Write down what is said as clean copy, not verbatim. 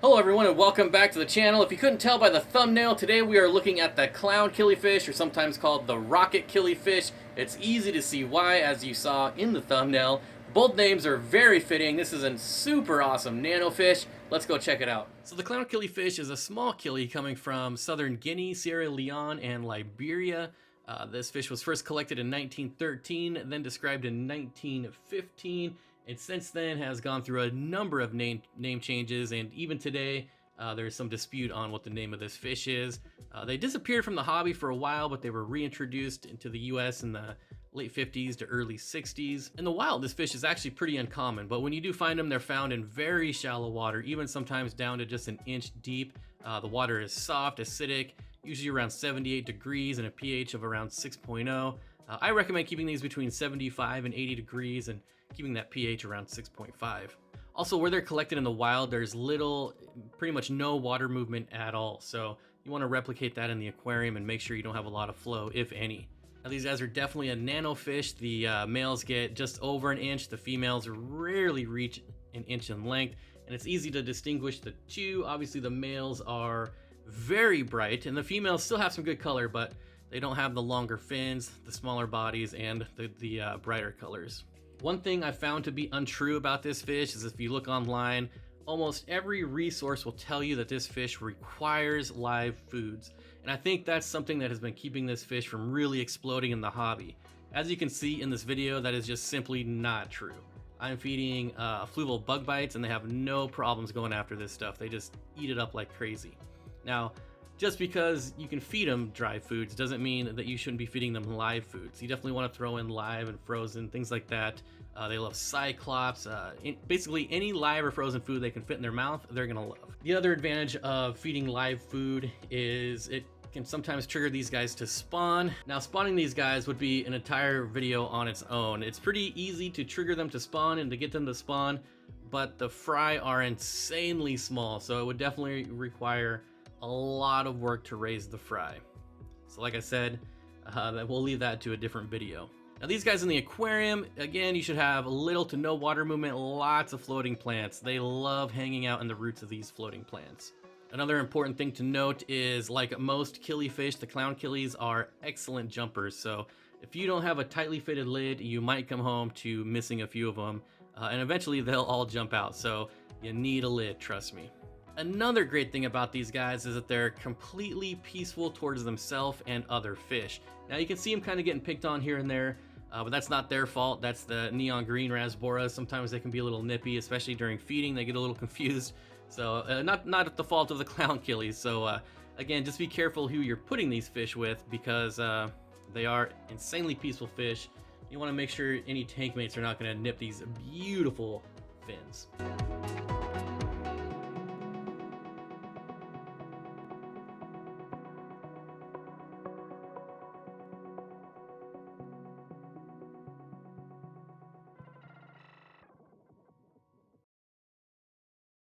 Hello everyone and welcome back to the channel. If you couldn't tell by the thumbnail, today we are looking at the Clown Killifish, or sometimes called the Rocket Killifish. It's easy to see why, as you saw in the thumbnail. Both names are very fitting. This is a super awesome nano fish. Let's go check it out. So the Clown Killifish is a small killie coming from southern Guinea, Sierra Leone, and Liberia. This fish was first collected in 1913, then described in 1915. And since then has gone through a number of name changes, and even today there's some dispute on what the name of this fish is. They disappeared from the hobby for a while, but they were reintroduced into the US in the late 50s to early 60s. In the wild, this fish is actually pretty uncommon, but when you do find them, they're found in very shallow water, even sometimes down to just an inch deep. The water is soft, acidic, usually around 78 degrees and a pH of around 6.0. I recommend keeping these between 75 and 80 degrees and keeping that pH around 6.5. Also, where they're collected in the wild, there's pretty much no water movement at all. So you want to replicate that in the aquarium and make sure you don't have a lot of flow, if any. Now, these guys are definitely a nano fish. The males get just over an inch. The females rarely reach an inch in length, and it's easy to distinguish the two. Obviously, the males are very bright, and the females still have some good color, but they don't have the longer fins, the smaller bodies, and the brighter colors. One thing I found to be untrue about this fish is if you look online, almost every resource will tell you that this fish requires live foods. And I think that's something that has been keeping this fish from really exploding in the hobby. As you can see in this video, that is just simply not true. I'm feeding fluval bug bites and they have no problems going after this stuff. They just eat it up like crazy. Now, just because you can feed them dry foods doesn't mean that you shouldn't be feeding them live foods. You definitely want to throw in live and frozen, things like that. They love cyclops. Basically, any live or frozen food they can fit in their mouth, they're going to love. The other advantage of feeding live food is it can sometimes trigger these guys to spawn. Now, spawning these guys would be an entire video on its own. It's pretty easy to trigger them to spawn and to get them to spawn, but the fry are insanely small, so it would definitely require a lot of work to raise the fry. So like I said, we'll leave that to a different video. Now these guys in the aquarium, again, you should have little to no water movement, lots of floating plants. They love hanging out in the roots of these floating plants. Another important thing to note is, like most killifish, the clown killies are excellent jumpers. So if you don't have a tightly fitted lid, you might come home to missing a few of them, and eventually they'll all jump out. So you need a lid, trust me. Another great thing about these guys is that they're completely peaceful towards themselves and other fish. Now you can see them kind of getting picked on here and there, but that's not their fault. That's the neon green rasboras. Sometimes they can be a little nippy, especially during feeding. They get a little confused. So not at the fault of the clown killies. So again, just be careful who you're putting these fish with, because they are insanely peaceful fish. You want to make sure any tank mates are not going to nip these beautiful fins.